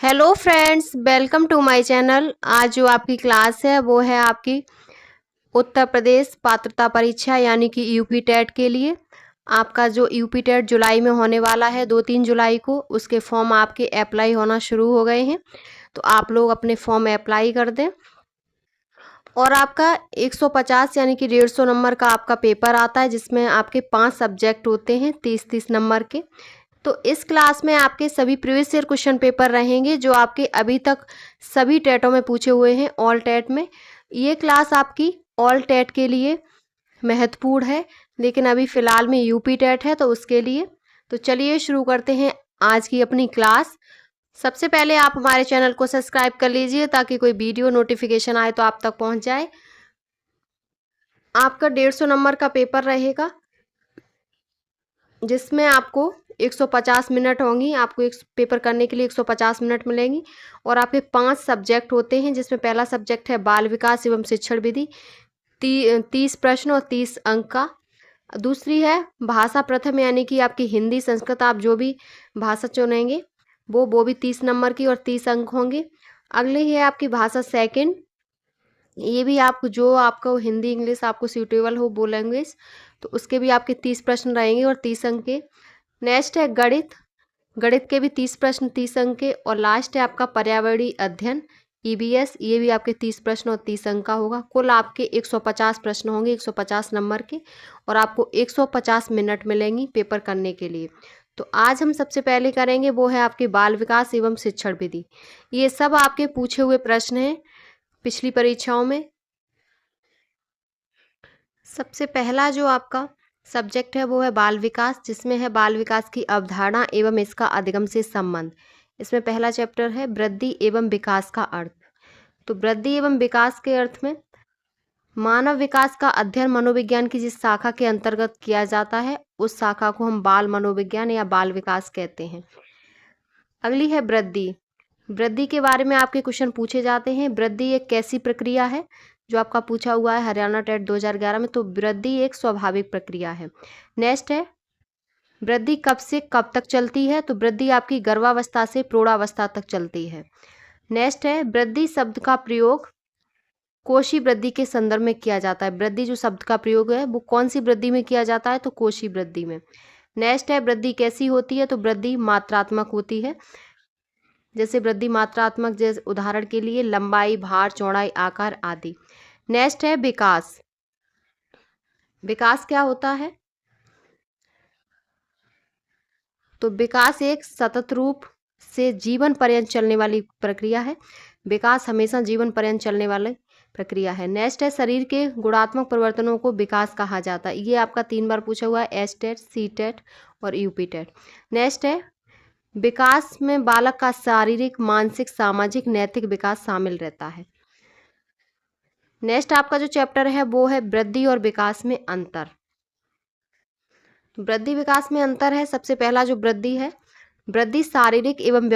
Hello friends, welcome to my channel. आज जो आपकी क्लास है वो है आपकी उत्तर प्रदेश पात्रता परीक्षा यानी कि यूपी टेट के लिए। आपका जो यूपी टेट जुलाई में होने वाला है 2-3 जुलाई को, उसके फॉर्म आपके अप्लाई होना शुरू हो गए हैं। तो आप लोग अपने फॉर्म अप्लाई कर दें। और आपका 150 यानी कि 150 नंबर का आपका पेपर आता है, जिसमें आपके 5 सब्जेक्ट होते हैं 30-30 नंबर के। तो इस क्लास में आपके सभी प्रीवियस ईयर क्वेश्चन पेपर रहेंगे जो आपके अभी तक सभी टेटों में पूछे हुए हैं, ऑल टेट में। ये क्लास आपकी ऑल टेट के लिए महत्वपूर्ण है, लेकिन अभी फ़िलहाल में यूपी टेट है तो उसके लिए। तो चलिए शुरू करते हैं आज की अपनी क्लास। सबसे पहले आप हमारे चैनल को सब्सक्राइब कर लीजिए ताकि कोई वीडियो नोटिफिकेशन आए तो आप तक पहुंच जाए। आपका 150 नंबर का पेपर रहेगा, जिसमें आपको 150 मिनट होंगी। आपको एक पेपर करने के लिए 150 मिनट मिलेंगी। और आपके 5 सब्जेक्ट होते हैं, जिसमें पहला सब्जेक्ट है बाल विकास एवं शिक्षण विधि, 30 प्रश्न और 30 अंक का। दूसरी है भाषा प्रथम यानी कि आपकी हिंदी संस्कृत, आप जो भी भाषा चुनेंगे वो भी 30 नंबर की और 30 अंक होंगे। अगली है आपकी भाषा सेकंड, ये भी आपको जो आपको हिंदी इंग्लिश आपको सूटेबल हो वो लैंग्वेज, तो उसके भी आपके 30 प्रश्न रहेंगे और 30 अंक के। नेक्स्ट है गणित, गणित के भी 30 प्रश्न 30 अंक के। और लास्ट है आपका पर्यावरणीय अध्ययन ईबीएस, ये भी आपके 30 प्रश्न और 30 अंक का होगा। कुल आपके 150 प्रश्न होंगे 150 नंबर के, और आपको 150 मिनट मिलेंगी पेपर करने के लिए। तो आज हम सबसे पहले करेंगे वो है आपके बाल विकास एवं शिक्षण विधि। ये सब आपके पूछे हुए प्रश्न हैं पिछली परीक्षाओं में। सबसे पहला जो आपका सब्जेक्ट है वो है बाल विकास, जिसमें है बाल विकास की अवधारणा एवं इसका अधिगम से संबंध। इसमें पहला चैप्टर है वृद्धि एवं विकास का अर्थ। तो वृद्धि एवं विकास के अर्थ में मानव विकास का अध्ययन मनोविज्ञान की जिस शाखा के अंतर्गत किया जाता है, उस शाखा को हम बाल मनोविज्ञान या बाल विकास कहते हैं। अगली है वृद्धि। वृद्धि के बारे में आपके क्वेश्चन पूछे जाते हैं। वृद्धि एक कैसी प्रक्रिया है, जो आपका पूछा हुआ है हरियाणा टेट 2011 में। तो वृद्धि एक स्वाभाविक प्रक्रिया है। नेक्स्ट है वृद्धि कब से कब तक चलती है। तो वृद्धि आपकी गर्भावस्था से प्रौढ़ावस्था तक चलती है। नेक्स्ट है वृद्धि शब्द का प्रयोग कोशी वृद्धि के संदर्भ में किया जाता है। वृद्धि जो शब्द का प्रयोग है वो कौन सी वृद्धि में किया जाता है, तो कोशी वृद्धि में। नेक्स्ट है वृद्धि कैसी होती है। तो वृद्धि मात्रात्मक होती है। जैसे वृद्धि मात्रात्मक, जैसे उदाहरण के लिए लंबाई, भार, चौड़ाई, आकार आदि। नेक्स्ट है विकास। विकास क्या होता है। तो विकास एक सतत रूप से जीवन पर्यंत चलने वाली प्रक्रिया है। विकास हमेशा जीवन पर्यंत चलने वाली प्रक्रिया है। नेक्स्ट है शरीर के गुणात्मक परिवर्तनों को विकास कहा जाता है। ये आपका 3 बार पूछा हुआ है, एस टेट, सी टेट और यूपी टेट। नेक्स्ट है विकास में बालक का शारीरिक, मानसिक, सामाजिक, नैतिक विकास शामिल रहता है। नेक्स्ट आपका जो चैप्टर है वो है वृद्धि और विकास में अंतर। वृद्धि विकास में अंतर है। सबसे पहला जो वृद्धि है, वृद्धि शारीरिक एवं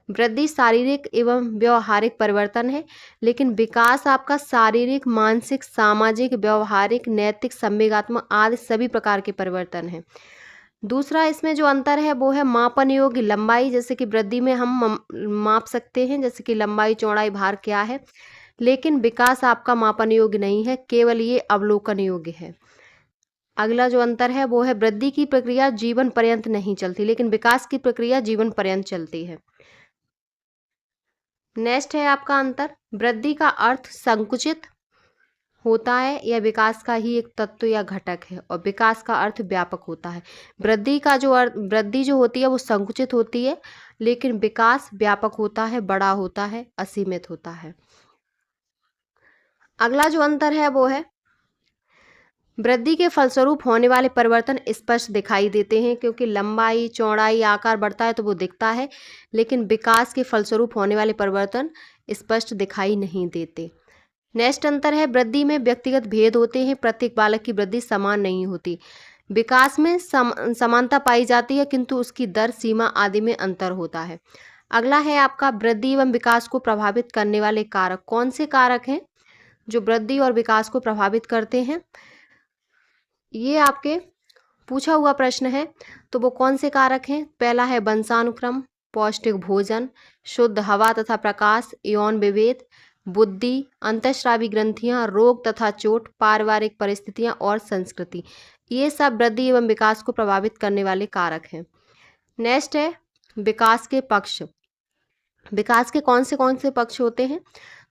वृद्धि शारीरिक एवं व्यवहारिक परिवर्तन है, लेकिन विकास आपका शारीरिक, मानसिक, सामाजिक, व्यवहारिक, नैतिक, संवेगात्मक आदि सभी प्रकार के परिवर्तन है। दूसरा इसमें जो अंतर है वो है मापन योग्य लंबाई। जैसे कि वृद्धि में हम माप सकते हैं, जैसे कि लंबाई, चौड़ाई, भार क्या है, लेकिन विकास आपका मापन योग्य नहीं है, केवल ये अवलोकन योग्य है। अगला जो अंतर है वो है वृद्धि की प्रक्रिया जीवन पर्यंत नहीं चलती, लेकिन विकास की प्रक्रिया जीवन पर्यंत चलती है। नेक्स्ट है आपका अंतर, वृद्धि का अर्थ संकुचित होता है या विकास का ही एक तत्व या घटक है, और विकास का अर्थ व्यापक होता है। वृद्धि का जो अर्थ, वृद्धि जो होती है वो संकुचित होती है, लेकिन विकास व्यापक होता है, बड़ा होता है, असीमित होता है। अगला जो अंतर है वो है वृद्धि के फलस्वरूप होने वाले परिवर्तन स्पष्ट दिखाई देते हैं, क्योंकि लंबाई, चौड़ाई, आकार बढ़ता है तो वो दिखता है, लेकिन विकास के फलस्वरूप होने वाले परिवर्तन स्पष्ट दिखाई नहीं देते। नेक्स्ट अंतर है वृद्धि में व्यक्तिगत भेद होते हैं, प्रत्येक बालक की वृद्धि समान नहीं होती। विकास में समानता पाई जाती है, किंतु उसकी दर, सीमा आदि में अंतर होता है। अगला है आपका वृद्धि एवं विकास को प्रभावित करने वाले कारक। कौन से कारक हैं जो वृद्धि और विकास को प्रभावित करते हैं, ये आपके पूछा हुआ प्रश्न है। तो वो कौन से कारक हैं। पहला है वंशानुक्रम, पौष्टिक भोजन, शुद्ध हवा तथा प्रकाश, यौन विभेद, बुद्धि, अंतःस्रावी ग्रंथियां, रोग तथा चोट, पारिवारिक परिस्थितियां और संस्कृति, ये सब वृद्धि एवं विकास को प्रभावित करने वाले कारक हैं। नेक्स्ट है विकास के पक्ष। विकास के कौन से पक्ष होते हैं?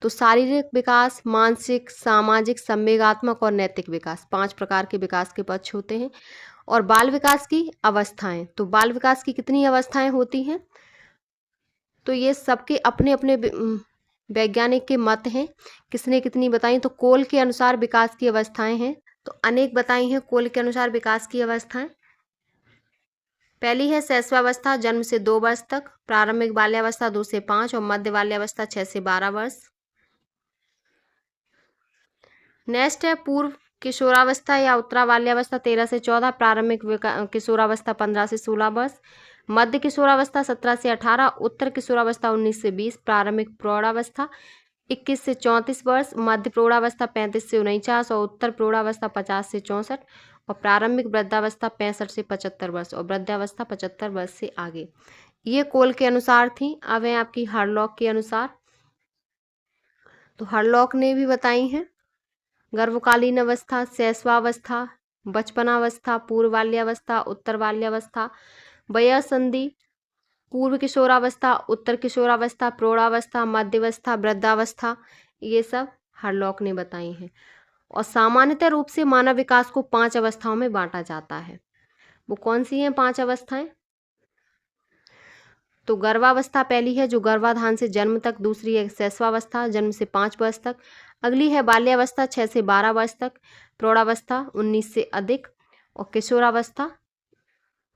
तो शारीरिक विकास, मानसिक, सामाजिक, संवेगात्मक और नैतिक विकास, 5 प्रकार के विकास के पक्ष होते हैं। और बाल विकास की अवस्थाएं, तो बाल विकास की कितनी अवस्थाएं होती हैं? तो ये सबके अपने अपने वैज्ञानिक के मत हैं, किसने कितनी बताई? तो कोल के अनुसार विकास की अवस्थाएं हैं, तो अनेक बताई हैं कोल के अनुसार विकास की अवस्थाएं। पहली है शैशवावस्था, जन्म से 2 वर्ष तक, प्रारंभिक बाल्यावस्था 2 से 5 और मध्य बाल्यावस्था 6 से 12 वर्ष। नेक्स्ट है पूर्व किशोरावस्था या उत्तरा बाल्यावस्था 13 से 14, प्रारंभिक किशोरावस्था 15 से 16 वर्ष, मध्य किशोरावस्था 17 से 18, उत्तर किशोरावस्था 19 से 20, प्रारंभिक प्रौढ़ावस्था 21 से 34 वर्ष, मध्य प्रौढ़ावस्था 35 से 49 और उत्तर प्रौढ़ावस्था 50 से 64 और प्रारंभिक वृद्धावस्था 65 से 75 वर्ष और वृद्धावस्था 75 वर्ष से आगे। ये कोल के अनुसार थी। अब है आपकी हरलॉक के अनुसार। तो हरलॉक ने भी बताई हैं गर्भकालीन अवस्था, शैशवावस्था, बचपनावस्था, पूर्व बाल्यावस्था, उत्तर बाल्यावस्था, वयःसंधि, पूर्व किशोरावस्था, उत्तर किशोरावस्था, प्रौढ़ावस्था, मध्यावस्था, वृद्धावस्था, ये सब हरलॉक ने बताई हैं। और सामान्यतः रूप से मानव विकास को 5 अवस्थाओं में बांटा जाता है। वो कौन सी हैं 5 अवस्थाएं? तो गर्भावस्था पहली है जो गर्भाधान से जन्म तक, दूसरी है शैशवावस्था जन्म से 5 वर्ष तक, अगली है बाल्यावस्था 6 से 12 वर्ष तक, प्रौढ़ावस्था 19 से अधिक और किशोरावस्था,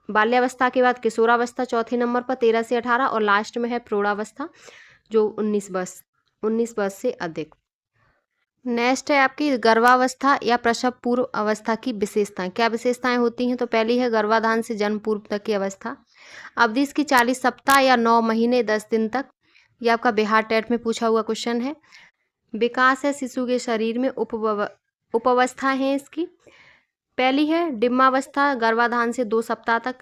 बाल्यावस्था के बाद किशोरावस्था चौथे नंबर पर 13 से 18 और लास्ट में है प्रौढ़ावस्था जो 19 वर्ष से अधिक। नेक्स्ट है आपकी गर्भावस्था या प्रसव पूर्व अवस्था की विशेषताएं। क्या विशेषताएं होती हैं? तो पहली है गर्भाधान से जन्म पूर्व तक की अवस्था, अवधि इसकी 40 सप्ताह या 9 महीने 10 दिन तक। यह आपका बिहार टेट में पूछा हुआ क्वेश्चन है। विकास है शिशु के शरीर में उपावस्था है इसकी। पहली है डिम्बावस्था गर्भाधान से 2 सप्ताह तक,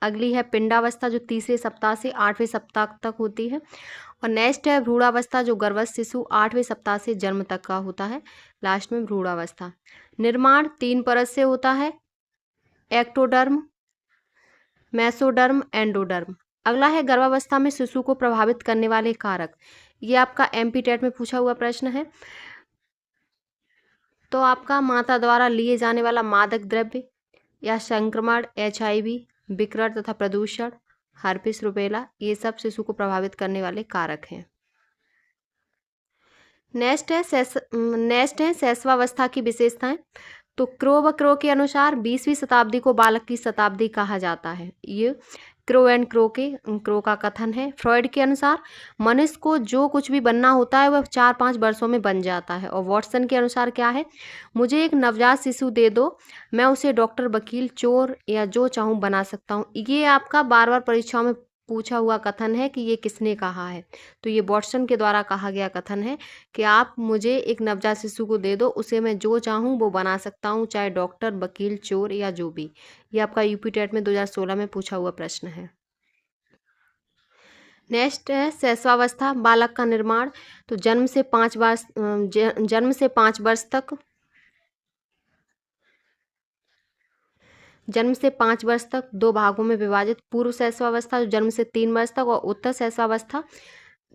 अगली है पिंडावस्था जो तीसरे सप्ताह से 8वें सप्ताह तक होती है और नेक्स्ट है भ्रूणावस्था जो गर्भस्थ शिशु 8वें सप्ताह से जन्म तक का होता है, लास्ट में भ्रूणावस्था। निर्माण 3 परत से होता है, एक्टोडर्म, मेसोडर्म, एंडोडर्म। अगला है गर्भावस्था में शिशु को प्रभावित करने वाले कारक। ये आपका एमपी टेट में पूछा हुआ प्रश्न है। तो आपका माता द्वारा लिए जाने वाला मादक द्रव्य या संक्रमण, HIV, विकिरण तथा प्रदूषण, हर्पिस रूबेला, ये सब शिशु को प्रभावित करने वाले कारक हैं। नेक्स्ट है शैशवावस्था की विशेषताएं। तो क्रो व क्रो के अनुसार 20वीं शताब्दी को बालक की शताब्दी कहा जाता है। ये क्रो एंड क्रो का कथन है। फ्रॉइड के अनुसार मनुष्य को जो कुछ भी बनना होता है वह 4-5 वर्षों में बन जाता है। और वॉटसन के अनुसार क्या है? मुझे एक नवजात शिशु दे दो, मैं उसे डॉक्टर, वकील, चोर या जो चाहूँ बना सकता हूँ। ये आपका बार बार परीक्षाओं में पूछा हुआ कथन है कि ये किसने कहा है? तो ये वॉटसन के द्वारा कहा गया कथन है कि आप मुझे एक नवजात शिशु को दे दो, उसे मैं जो चाहूँ वो बना सकता हूँ, चाहे डॉक्टर, वकील, चोर या जो भी। ये आपका यूपी टेट में 2016 में पूछा हुआ प्रश्न है। नेक्स्ट है शैशवावस्था, बालक का निर्माण। तो जन्म से 5 वर्ष तक 2 भागों में विभाजित। पूर्व शैशवावस्था जो जन्म से 3 वर्ष तक और उत्तर शैशवावस्था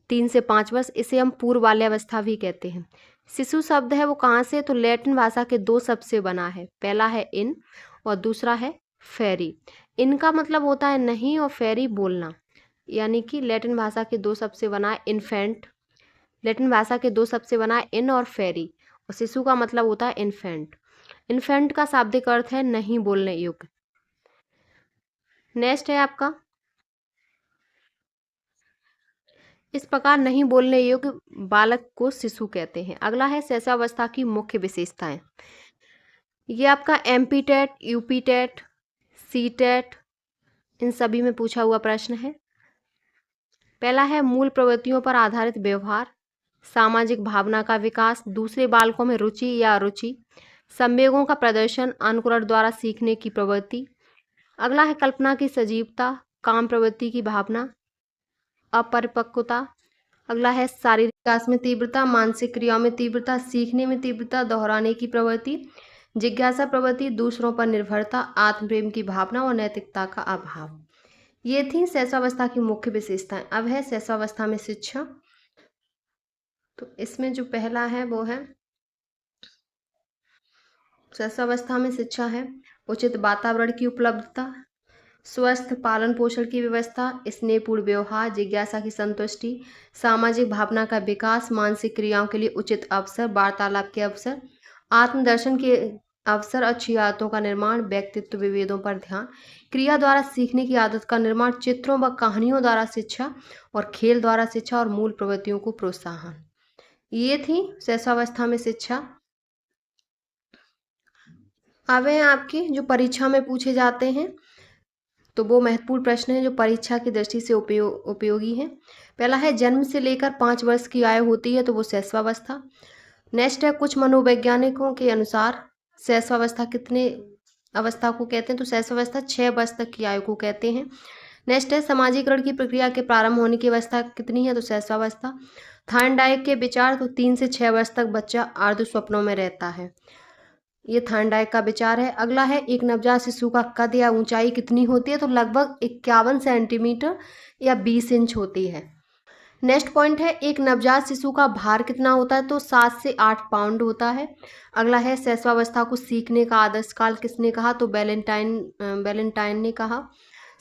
3 से 5 वर्ष, इसे हम पूर्व बाल्यावस्था भी कहते हैं। शिशु शब्द है वो कहाँ से? तो लैटिन भाषा के 2 शब्द से बना है। पहला है इन और दूसरा है फेरी। इनका मतलब होता है नहीं और फेरी बोलना, यानी कि लैटिन भाषा के 2 शब्द से बना है इन्फेंट। लैटिन भाषा के 2 शब्द से बना है इन और फेरी और शिशु का मतलब होता है इन्फेंट। इन्फेंट का शाब्दिक अर्थ है नहीं बोलने योग्य। नेक्स्ट है आपका इस प्रकार नहीं बोलने योग्य बालक को शिशु कहते हैं। अगला है शैशवावस्था की मुख्य विशेषताएं। ये आपका MP TET, UP TET, C TET, इन सभी में पूछा हुआ प्रश्न है। पहला है मूल प्रवृत्तियों पर आधारित व्यवहार, सामाजिक भावना का विकास, दूसरे बालकों में रुचि या अरुचि, संवेगों का प्रदर्शन, अनुकरण द्वारा सीखने की प्रवृत्ति। अगला है कल्पना की सजीवता, काम प्रवृत्ति की भावना, अपरिपक्वता। अगला है शारीरिक विकास में तीव्रता, मानसिक क्रियाओं में तीव्रता, सीखने में तीव्रता, दोहराने की प्रवृत्ति, जिज्ञासा प्रवृत्ति, दूसरों पर निर्भरता, आत्म प्रेम की भावना और नैतिकता का अभाव। ये थी शैशवावस्था की मुख्य विशेषताएं। अब है शैशवावस्था में शिक्षा। तो इसमें जो पहला है वो है शैशवावस्था में शिक्षा है उचित वातावरण की उपलब्धता, स्वस्थ पालन पोषण की व्यवस्था, स्नेहपूर्ण व्यवहार, जिज्ञासा की संतुष्टि, सामाजिक भावना का विकास, मानसिक क्रियाओं के लिए उचित अवसर, वार्तालाप के अवसर, आत्मदर्शन के अवसर, अच्छी आदतों का निर्माण, व्यक्तित्व विभेदों पर ध्यान, क्रिया द्वारा सीखने की आदत का निर्माण, चित्रों व कहानियों द्वारा शिक्षा और खेल द्वारा शिक्षा और मूल प्रवृत्तियों को प्रोत्साहन। ये थी शैशवावस्था में शिक्षा। अब है आपके जो परीक्षा में पूछे जाते हैं, तो वो महत्वपूर्ण प्रश्न है जो परीक्षा की दृष्टि से उपयोगी है। पहला है जन्म से लेकर 5 वर्ष की आयु होती है, तो वो शैशवावस्था। नेक्स्ट है कुछ मनोवैज्ञानिकों के अनुसार शैशवावस्था कितने अवस्था को कहते हैं, तो शैशवावस्था 6 वर्ष तक की आयु को कहते हैं। नेक्स्ट है सामाजिकरण की प्रक्रिया के प्रारंभ होने की अवस्था कितनी है, तो शैशवावस्था। थार्नडाइक के विचार, तो 3 से 6 वर्ष तक बच्चा अर्ध स्वप्नों में रहता है, ये थार्नडाइक का विचार है। अगला है एक नवजात शिशु का कद या ऊंचाई कितनी होती है, तो लगभग 51 सेंटीमीटर या 20 इंच होती है। नेक्स्ट पॉइंट है एक नवजात शिशु का भार कितना होता है, तो 7 से 8 पाउंड होता है। अगला है शैशवावस्था को सीखने का आदर्श काल किसने कहा, तो बैलेंटाइन ने कहा।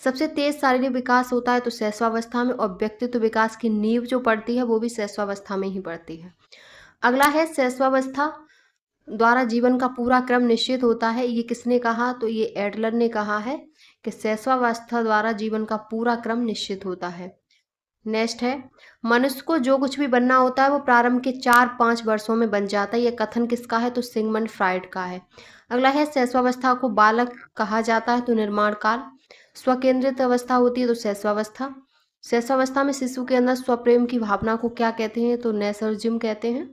सबसे तेज शारीरिक विकास होता है तो शैशवावस्था में, और व्यक्तित्व विकास की नींव जो पड़ती है वो भी शैशवावस्था में ही पड़ती है। अगला है शैशवावस्था द्वारा जीवन का पूरा क्रम निश्चित होता है, ये किसने कहा, तो ये एडलर ने कहा है कि शैशवावस्था द्वारा जीवन का पूरा क्रम निश्चित होता है। नेक्स्ट है मनुष्य को जो कुछ भी बनना होता है वो प्रारंभ के 4-5 वर्षों में बन जाता है, ये कथन किसका है, तो सिगमंड फ्राइड का है। अगला है शैशवावस्था को बालक कहा जाता है, तो निर्माण काल। स्वकेंद्रित अवस्था होती है तो शैशवावस्था। शैशवावस्था में शिशु के अंदर स्वप्रेम की भावना को क्या कहते हैं, तो नैसर्जिम कहते हैं।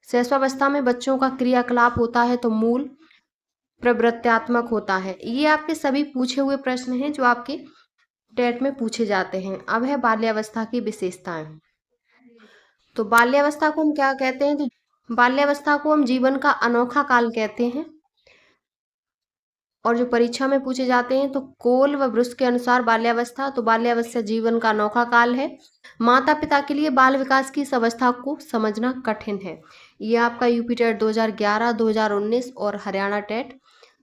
शैशवावस्था में बच्चों का क्रियाकलाप होता है तो मूल प्रवृत्त्यात्मक होता है। ये आपके सभी पूछे हुए प्रश्न हैं जो आपके टेट में पूछे जाते हैं। अब है बाल्यावस्था की विशेषताएं। तो बाल्यावस्था को हम क्या कहते हैं, तो बाल्यावस्था को हम जीवन का अनोखा काल कहते हैं, और जो परीक्षा में पूछे जाते हैं तो कोल व ब्रुस के अनुसार बाल्यावस्था, तो बाल्यावस्था जीवन का अनोखा काल है। माता पिता के लिए बाल विकास की इस अवस्था को समझना कठिन है। ये आपका यूपी टेट 2011, 2019 और हरियाणा टेट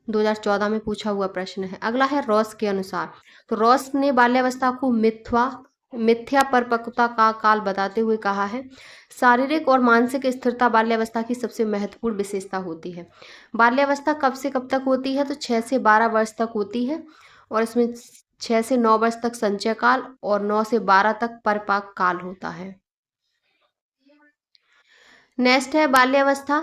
2014 में पूछा हुआ प्रश्न है। अगला है रॉस के अनुसार, तो रॉस ने बाल्यावस्था को मिथ्या परिपक्वता का काल बताते हुए कहा है शारीरिक और मानसिक स्थिरता बाल्यावस्था की सबसे महत्वपूर्ण विशेषता होती है। बाल्यावस्था कब से कब तक होती है, तो 6 से 12 वर्ष तक होती है, और इसमें 6 से 9 वर्ष तक संचय काल और 9 से 12 तक परिपाक काल होता है। नेक्स्ट है बाल्यावस्था,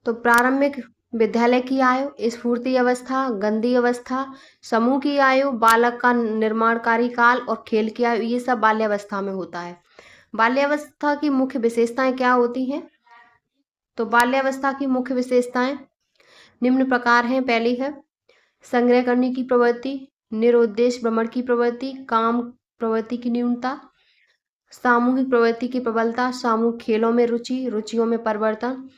तो प्रारंभिक विद्यालय की आयु, स्फूर्ति अवस्था, गंदी अवस्था, समूह की आयु, बालक का निर्माणकारी काल और खेल की आयु, ये सब बाल्यावस्था में होता है। बाल्यावस्था की मुख्य विशेषताएं क्या होती हैं, तो बाल्यावस्था की मुख्य विशेषताएं निम्न प्रकार हैं। पहली है संग्रह करने की प्रवृत्ति, निरुद्देश्य भ्रमण की प्रवृत्ति, काम प्रवृत्ति की न्यूनता, सामूहिक प्रवृत्ति की प्रबलता, सामूहिक खेलों में रुचि, रुचियों में परिवर्तन,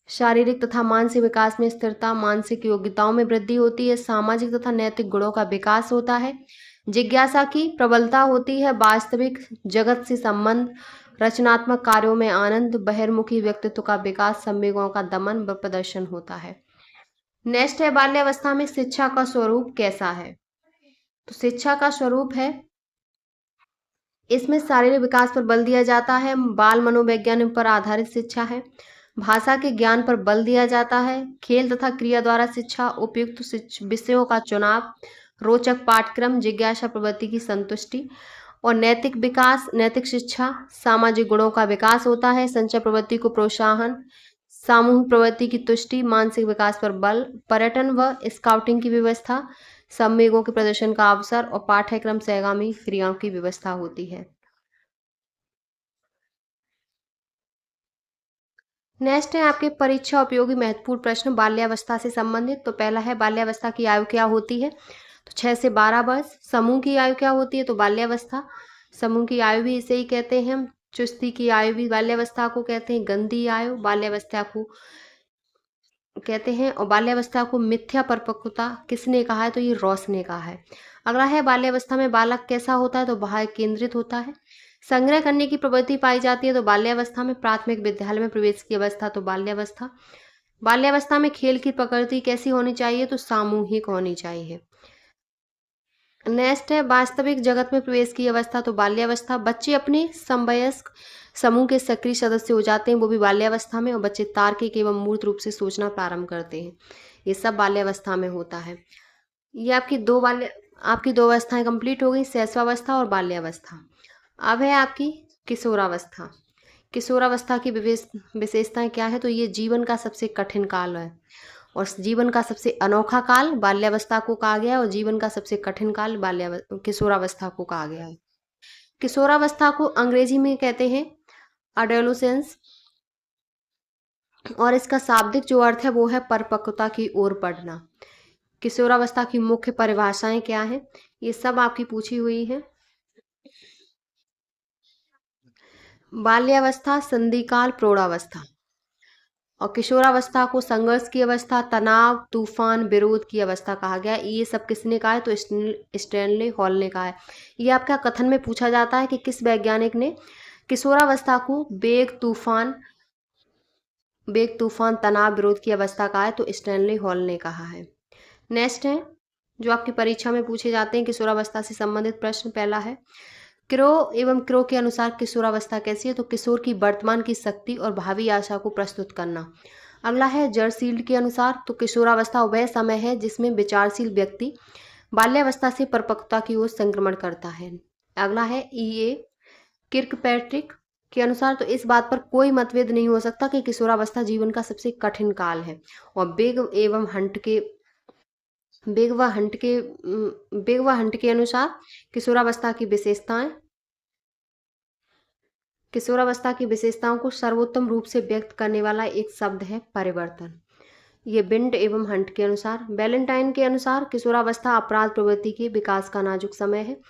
शारीरिक तथा मानसिक विकास में स्थिरता, मानसिक योग्यताओं में वृद्धि होती है, सामाजिक तथा नैतिक गुणों का विकास होता है, जिज्ञासा की प्रबलता होती है, वास्तविक जगत से संबंध, रचनात्मक कार्यों में आनंद, बहिर्मुखी व्यक्तित्व का विकास, संवेगों का दमन व प्रदर्शन होता है। नेक्स्ट है बाल्यावस्था में शिक्षा का स्वरूप कैसा है, तो शिक्षा का स्वरूप है इसमें शारीरिक विकास पर बल दिया जाता है, बाल मनोवैज्ञानिक पर आधारित शिक्षा है, भाषा के ज्ञान पर बल दिया जाता है, खेल तथा क्रिया द्वारा शिक्षा, उपयुक्त विषयों का चुनाव, रोचक पाठ्यक्रम, जिज्ञासा प्रवृत्ति की संतुष्टि, और नैतिक विकास, नैतिक शिक्षा, सामाजिक गुणों का विकास होता है, संचय प्रवृत्ति को प्रोत्साहन, सामूहिक प्रवृत्ति की तुष्टि, मानसिक विकास पर बल, पर्यटन व स्काउटिंग की व्यवस्था, संवेगों के प्रदर्शन का अवसर, और पाठ्यक्रम सहगामी क्रियाओं की व्यवस्था होती है। नेक्स्ट है आपके परीक्षा उपयोगी महत्वपूर्ण प्रश्न बाल्यावस्था से संबंधित। तो पहला है बाल्यावस्था की आयु क्या होती है, तो 6 से 12 वर्ष। समूह की आयु क्या होती है, तो बाल्यावस्था। समूह की आयु भी इसे ही कहते हैं हम। चुस्ती की आयु भी बाल्यावस्था को कहते हैं। गंदी आयु बाल्यावस्था को कहते हैं। और बाल्यावस्था को मिथ्या परिपक्वता किसने कहा है? तो ये रॉस ने कहा है। अगला है बाल्यावस्था में बालक कैसा होता है? तो बाह्य केंद्रित होता है। संग्रह करने की प्रवृत्ति पाई जाती है तो बाल्यावस्था में। प्राथमिक विद्यालय में प्रवेश की अवस्था तो बाल्यावस्था। बाल्यावस्था में खेल की प्रकृति कैसी होनी चाहिए? तो सामूहिक होनी चाहिए। नेक्स्ट है वास्तविक जगत में प्रवेश की अवस्था तो बाल्यावस्था। बच्चे अपने समवयस्क समूह के सक्रिय सदस्य हो जाते हैं, वो भी बाल्यावस्था में। और बच्चे तार्किक एवं मूर्त रूप से सोचना प्रारंभ करते हैं, ये सब बाल्यावस्था में होता है। ये आपकी दो अवस्थाएं कंप्लीट हो गई, शैशवावस्था और बाल्यावस्था। अब है आपकी किशोरावस्था। किशोरावस्था की विशेषताएं क्या है? तो ये जीवन का सबसे कठिन काल है और जीवन का सबसे अनोखा काल बाल्यावस्था को कहा गया है और जीवन का सबसे कठिन काल किशोरावस्था को कहा गया है। किशोरावस्था को अंग्रेजी में कहते हैं अडोलेसेंस और इसका शाब्दिक जो अर्थ है वो है परिपक्वता की ओर बढ़ना। किशोरावस्था की मुख्य परिभाषाएं क्या है? ये सब आपकी पूछी हुई है। बाल्यावस्था, संधिकाल, प्रौढ़ावस्था। और किशोरावस्था को संघर्ष की अवस्था, तनाव, तूफान, विरोध की अवस्था कहा गया है। ये सब किसने कहा है? तो स्टैनली हॉल ने कहा है। ये आपका कथन में पूछा जाता है कि किस वैज्ञानिक ने किशोरावस्था को वेग तूफान तनाव विरोध की अवस्था कहा है? तो स्टैनली हॉल ने कहा है। नेक्स्ट है जो आपकी परीक्षा में पूछे जाते हैं किशोरावस्था से संबंधित प्रश्न। पहला है क्रो एवं क्रो के अनुसार किशोरावस्था कैसी है? तो किशोर की वर्तमान की शक्ति और भावी आशा को प्रस्तुत करना। अगला है जर्सील्ड के अनुसार तो किशोरावस्था वह समय है जिसमें विचारशील व्यक्ति बाल्यावस्था से परिपक्वता की ओर संक्रमण करता है। अगला है E.A. किर्कपैट्रिक के अनुसार तो इस बात पर कोई मतभेद नहीं हो सकता कि किशोरावस्था जीवन का सबसे कठिन काल है। और बिग व हंट के अनुसार किशोरावस्था की विशेषताओं को सर्वोत्तम रूप से व्यक्त करने वाला एक शब्द है परिवर्तन। ये बिंड एवं हंट के अनुसार। वैलेंटाइन के अनुसार किशोरावस्था अपराध प्रवृत्ति के विकास का नाजुक समय है।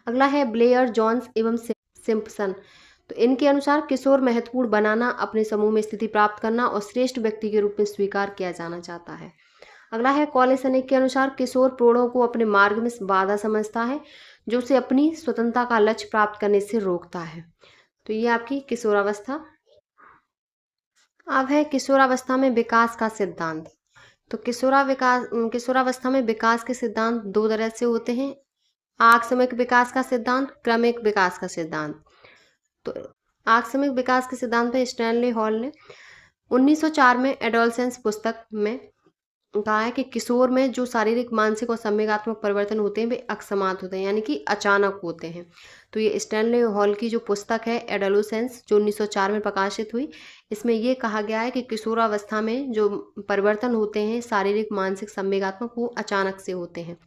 अगला है ब्लेयर, जॉन्स एवं सिम्पसन तो इनके अनुसार किशोर महत्वपूर्ण बनाना, अपने समूह में स्थिति प्राप्त करना और श्रेष्ठ व्यक्ति के रूप में स्वीकार किया जाना चाहता है। अगला है कॉलेसनिक के अनुसार किशोर प्रौढ़ों को अपने मार्ग में बाधा समझता है जो उसे अपनी स्वतंत्रता का लक्ष्य प्राप्त करने से रोकता है। तो ये आपकी किशोरावस्था। अब है किशोरावस्था में विकास का सिद्धांत। तो किशोरावस्था में विकास के सिद्धांत दो तरह से होते हैं, आकस्मिक विकास का सिद्धांत, क्रमिक विकास का सिद्धांत। तो आकस्मिक विकास के सिद्धांत पे स्टैनली हॉल ने 1904 में एडोलसेंस पुस्तक में कहा है कि किशोर में जो शारीरिक, मानसिक और संवेगात्मक परिवर्तन होते हैं वे अकस्मात होते हैं, यानी कि अचानक होते हैं। तो ये स्टैनली हॉल की जो पुस्तक है एडोलसेंस जो 1904 में प्रकाशित हुई, इसमें ये कहा गया है कि किशोरावस्था में जो परिवर्तन होते हैं शारीरिक, मानसिक, संवेगात्मक, वो अचानक से होते हैं।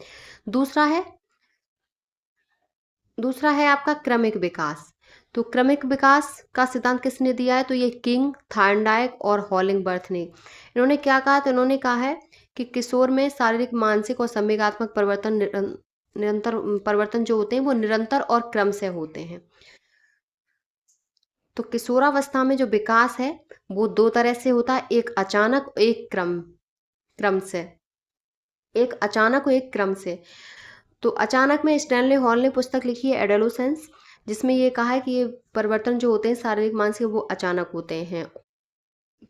दूसरा है आपका क्रमिक विकास। तो क्रमिक विकास का सिद्धांत किसने दिया है? तो ये किंग, थार्नडाइक और हॉलिंगबर्थ ने। इन्होंने क्या कहा? तो इन्होंने कहा है कि किशोर में शारीरिक, मानसिक और संवेगात्मक परिवर्तन जो होते हैं वो निरंतर और क्रम से होते हैं। तो किशोरावस्था में जो विकास है वो दो तरह से होता है, एक अचानक, एक क्रम से। तो अचानक में स्टैनली हॉल ने पुस्तक लिखी है एडोलसेंस, जिसमें ये कहा है कि ये परिवर्तन जो होते हैं शारीरिक, मानसिक, वो अचानक होते हैं।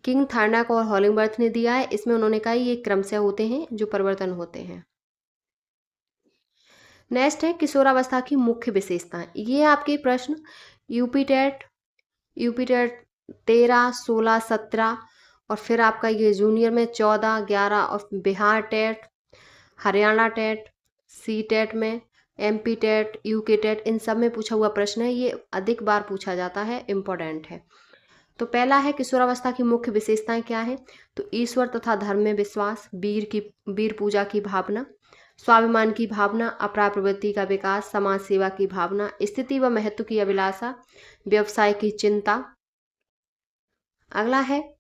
किंग, थार्नडाइक और हॉलिंगबर्थ ने दिया है, इसमें उन्होंने कहा ये क्रम से होते हैं जो परिवर्तन होते हैं। नेक्स्ट है किशोरावस्था की मुख्य विशेषताएं। ये आपके प्रश्न यूपीटेट 13, 16, 17 और फिर आपका ये जूनियर में 14, 11 और Bihar TET, Haryana TET, C TET में, MP टेट, UK टेट, इन सब में पूछा हुआ प्रश्न है। ये अधिक बार पूछा जाता है, इम्पोर्टेंट है। तो पहला है किशोरावस्था की मुख्य विशेषताएं क्या है? तो ईश्वर तथा धर्म में विश्वास, वीर पूजा की भावना, स्वाभिमान की भावना, अपराध प्रवृत्ति का विकास, समाज सेवा की भावना, स्थिति व महत्व की अभिलाषा, व्यवसाय की चिंता। अगला है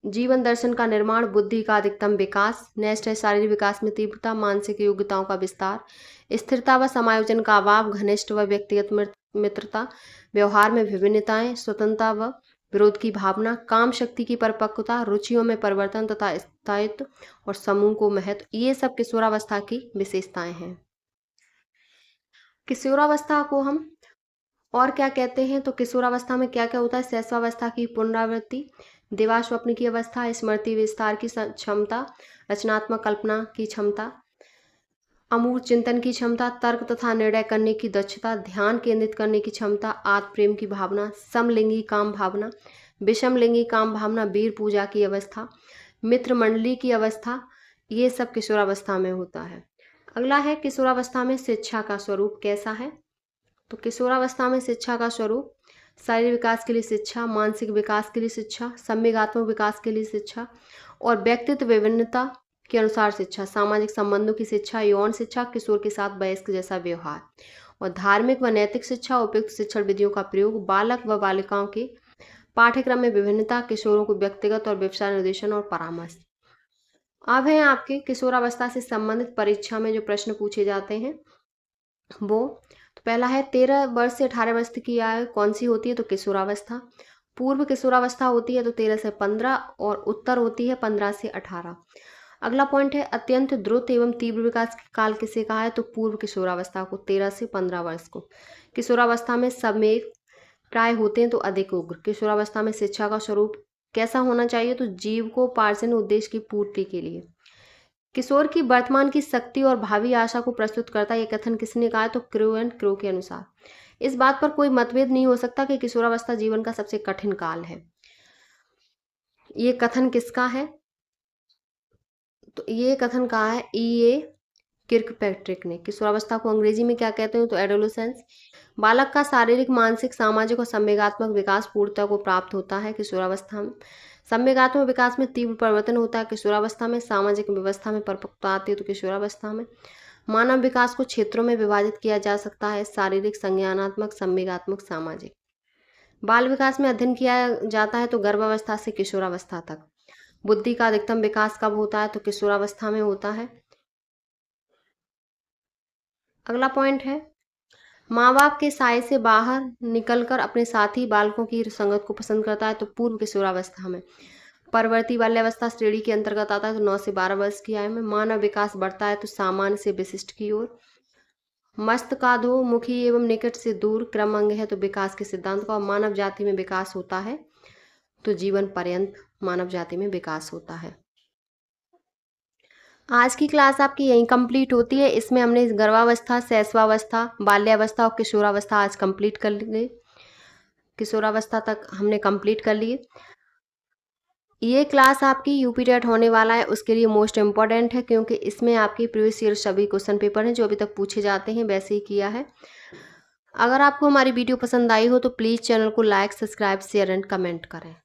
जीवन दर्शन का निर्माण, बुद्धि का अधिकतम विकास। नेक्स्ट है शारीरिक विकास में तीव्रता, मानसिक योग्यताओं का विस्तार, स्थिरता व समायोजन का अभाव, घनिष्ठ व व्यक्तिगत मित्रता, व्यवहार में विभिन्नताएं, स्वतंत्रता व विरोध की भावना, काम शक्ति की परिपक्वता, रुचियों में परिवर्तन तथा स्थायित्व और समूह को महत्व, ये सब किशोरावस्था की विशेषताएं हैं। किशोरावस्था को हम और क्या कहते हैं, तो किशोरावस्था में क्या क्या होता है? शैशवावस्था की पुनरावृत्ति, दिवा स्वप्न की अवस्था, स्मृति विस्तार की क्षमता, रचनात्मक कल्पना की क्षमता, अमूर्त चिंतन की क्षमता, तर्क तथा निर्णय करने की दक्षता, ध्यान केंद्रित करने की क्षमता, आत्म प्रेम की भावना, समलिंगी काम भावना, विषमलिंगी काम भावना, वीर पूजा की अवस्था, मित्र मंडली की अवस्था, ये सब किशोरावस्था में होता है। अगला है किशोरावस्था में शिक्षा का स्वरूप कैसा है? तो किशोरावस्था में शिक्षा का स्वरूप शारीरिक विकास के लिए शिक्षा, मानसिक विकास के लिए शिक्षा, संवेगात्मक विकास के लिए शिक्षा और व्यक्तित्व विभिन्नता के अनुसार शिक्षा, सामाजिक संबंधों की शिक्षा, यौन शिक्षा, किशोर के साथ वयस्क जैसा व्यवहार और धार्मिक व नैतिक शिक्षा, उपयुक्त शिक्षण विधियों का प्रयोग, बालक व बालिकाओं के पाठ्यक्रम में विभिन्नता, किशोरों को व्यक्तिगत और व्यवसाय निर्देशन और परामर्श। अब है आपके किशोरावस्था से संबंधित परीक्षा में जो प्रश्न पूछे जाते हैं वो, तो पहला है 13 वर्ष से 18 वर्ष की आयु कौन सी होती है? तो किशोरावस्था। पूर्व किशोरावस्था होती है तो 13 से 15 और उत्तर होती है 15 से 18। अगला पॉइंट है अत्यंत द्रुत एवं तीव्र विकास काल किसे कहा है? तो पूर्व किशोरावस्था को, 13 से 15 वर्ष को। किशोरावस्था में समय प्राय होते हैं तो अधिक उग्र। किशोरावस्था में शिक्षा का स्वरूप कैसा होना चाहिए? तो जीव को पार्षण उद्देश्य की पूर्ति के लिए। किशोर की वर्तमान की शक्ति और भावी आशा को प्रस्तुत करता है, ये कथन किसने कहा है? तो क्रो एंड क्रो के अनुसार। इस बात पर कोई मतभेद नहीं हो सकता कि किशोरावस्था जीवन का सबसे कठिन काल है। ये कथन किसका है? तो ये कथन कहा है E.A. किर्कपैट्रिक ने। किशोरावस्था को अंग्रेजी में क्या कहते हैं? तो एडोलेसेंस। बालक का शारीरिक, मानसिक, सामाजिक और संवेगात्मक विकास पूर्णता को प्राप्त होता है किशोरावस्था में। संवेगात्मक विकास में तीव्र परिवर्तन होता है किशोरावस्था में। सामाजिक व्यवस्था में परिपक्वता आती है तो किशोरावस्था में। मानव विकास को क्षेत्रों में विभाजित किया जा सकता है, शारीरिक, संज्ञानात्मक, संवेगात्मक, सामाजिक। बाल विकास में अध्ययन किया जाता है तो गर्भावस्था से किशोरावस्था तक। बुद्धि का अधिकतम विकास कब होता है? तो किशोरावस्था में होता है। अगला पॉइंट है माँ बाप के साए से बाहर निकलकर अपने साथी बालकों की संगत को पसंद करता है तो पूर्व किशोरावस्था में। परवर्ती बाल्यावस्था श्रेणी के अंतर्गत आता है तो 9 से 12 वर्ष की आयु में। मानव विकास बढ़ता है तो सामान्य से विशिष्ट की ओर। मस्तकाधोमुखी एवं निकट से दूर क्रम अंग है तो विकास के सिद्धांत का। मानव जाति में विकास होता है तो जीवन पर्यंत मानव जाति में विकास होता है। आज की क्लास आपकी यहीं कंप्लीट होती है। इसमें हमने गर्भावस्था, शैशवावस्था, बाल्यावस्था और किशोरावस्था आज कंप्लीट कर ली। किशोरावस्था तक हमने कंप्लीट कर लिए। ये क्लास आपकी यूपी टेट होने वाला है, उसके लिए मोस्ट इम्पॉर्टेंट है क्योंकि इसमें आपकी प्रीवियस ईयर सभी क्वेश्चन पेपर हैं जो अभी तक पूछे जाते हैं वैसे ही किया है। अगर आपको हमारी वीडियो पसंद आई हो तो प्लीज़ चैनल को like, subscribe, share and comment करें।